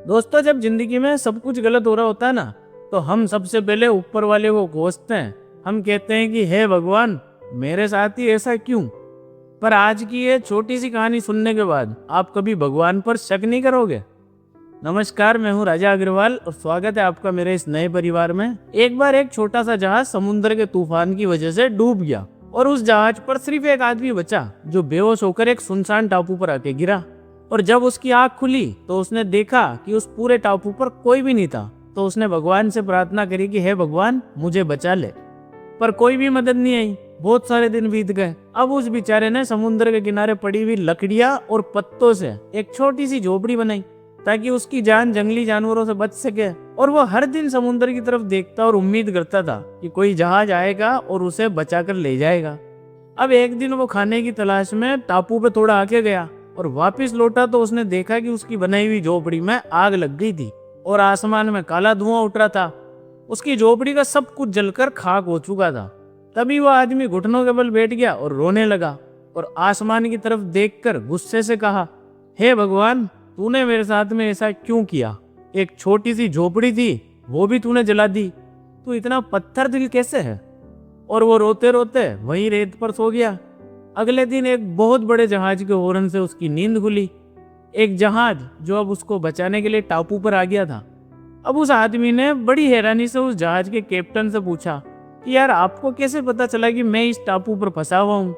दोस्तों, जब जिंदगी में सब कुछ गलत हो रहा होता है ना, तो हम सबसे पहले ऊपर वाले को कोसते हैं। हम कहते हैं कि हे भगवान, मेरे साथ ही ऐसा क्यों। पर आज की ये छोटी सी कहानी सुनने के बाद आप कभी भगवान पर शक नहीं करोगे। नमस्कार, मैं हूं राजा अग्रवाल और स्वागत है आपका मेरे इस नए परिवार में। एक बार एक छोटा सा जहाज समुद्र के तूफान की वजह से डूब गया और उस जहाज पर सिर्फ एक आदमी बचा, जो बेहोश होकर एक सुनसान टापू पर आके गिरा। और जब उसकी आंख खुली तो उसने देखा कि उस पूरे टापू पर कोई भी नहीं था। तो उसने भगवान से प्रार्थना करी कि हे भगवान, मुझे बचा ले। पर कोई भी मदद नहीं आई। बहुत सारे दिन बीत गए। अब उस बेचारे ने समुद्र के किनारे पड़ी हुई लकड़ियां और पत्तों से एक छोटी सी झोपड़ी बनाई, ताकि उसकी जान जंगली जानवरों से बच सके। और वो हर दिन समुद्र की तरफ देखता और उम्मीद करता था कि कोई जहाज आएगा और उसे बचाकर ले जाएगा। अब एक दिन वो खाने की तलाश में टापू पे थोड़ा आगे गया और वापस लौटा तो उसने देखा कि उसकी बनाई हुई झोपड़ी में आग लग गई थी और आसमान में काला धुआं उठ रहा था। उसकी झोपड़ी का सब कुछ जलकर खाक हो चुका था। तभी वह आदमी घुटनों के बल बैठ गया और रोने लगा और आसमान की तरफ देखकर गुस्से से कहा, हे भगवान, तूने मेरे साथ में ऐसा क्यों किया। एक छोटी सी झोपड़ी थी, वो भी तूने जला दी। तू इतना पत्थर दिल कैसे है। और वो रोते रोते वहीं रेत पर सो गया। अगले दिन एक बहुत बड़े जहाज के हॉर्न से उसकी नींद खुली। एक जहाज जो अब उसको बचाने के लिए टापू पर आ गया था। अब उस आदमी ने बड़ी हैरानी से उस जहाज के कैप्टन से पूछा कि यार, आपको कैसे पता चला कि मैं इस टापू पर फंसा हुआ हूँ।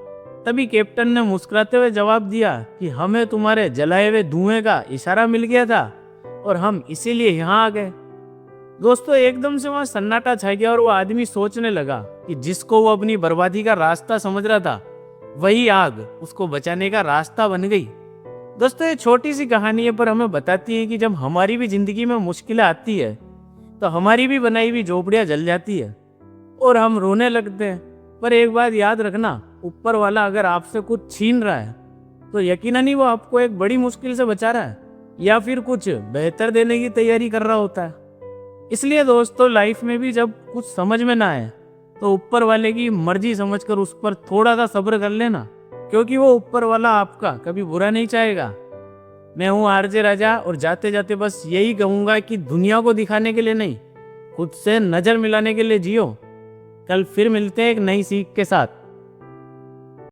तभी कैप्टन ने मुस्कुराते हुए जवाब दिया कि हमें तुम्हारे जलाए हुए धुएं का इशारा मिल गया था और हम इसीलिए यहाँ आ गए। दोस्तों, एकदम से वहां सन्नाटा छा गया और वो आदमी सोचने लगा कि जिसको वो अपनी बर्बादी का रास्ता समझ रहा था, वही आग उसको बचाने का रास्ता बन गई। दोस्तों, ये छोटी सी कहानी है, पर हमें बताती है कि जब हमारी भी जिंदगी में मुश्किलें आती है तो हमारी भी बनाई हुई झोपड़ियां जल जाती है और हम रोने लगते हैं। पर एक बात याद रखना, ऊपर वाला अगर आपसे कुछ छीन रहा है तो यकीनन ही वो आपको एक बड़ी मुश्किल से बचा रहा है या फिर कुछ बेहतर देने की तैयारी कर रहा होता है। इसलिए दोस्तों, लाइफ में भी जब कुछ समझ में ना आए तो ऊपर वाले की मर्जी समझकर उस पर थोड़ा सा सब्र कर लेना, क्योंकि वो ऊपर वाला आपका कभी बुरा नहीं चाहेगा। मैं हूँ आरजे राजा और जाते जाते बस यही कहूंगा कि दुनिया को दिखाने के लिए नहीं, खुद से नजर मिलाने के लिए जियो। कल फिर मिलते हैं एक नई सीख के साथ।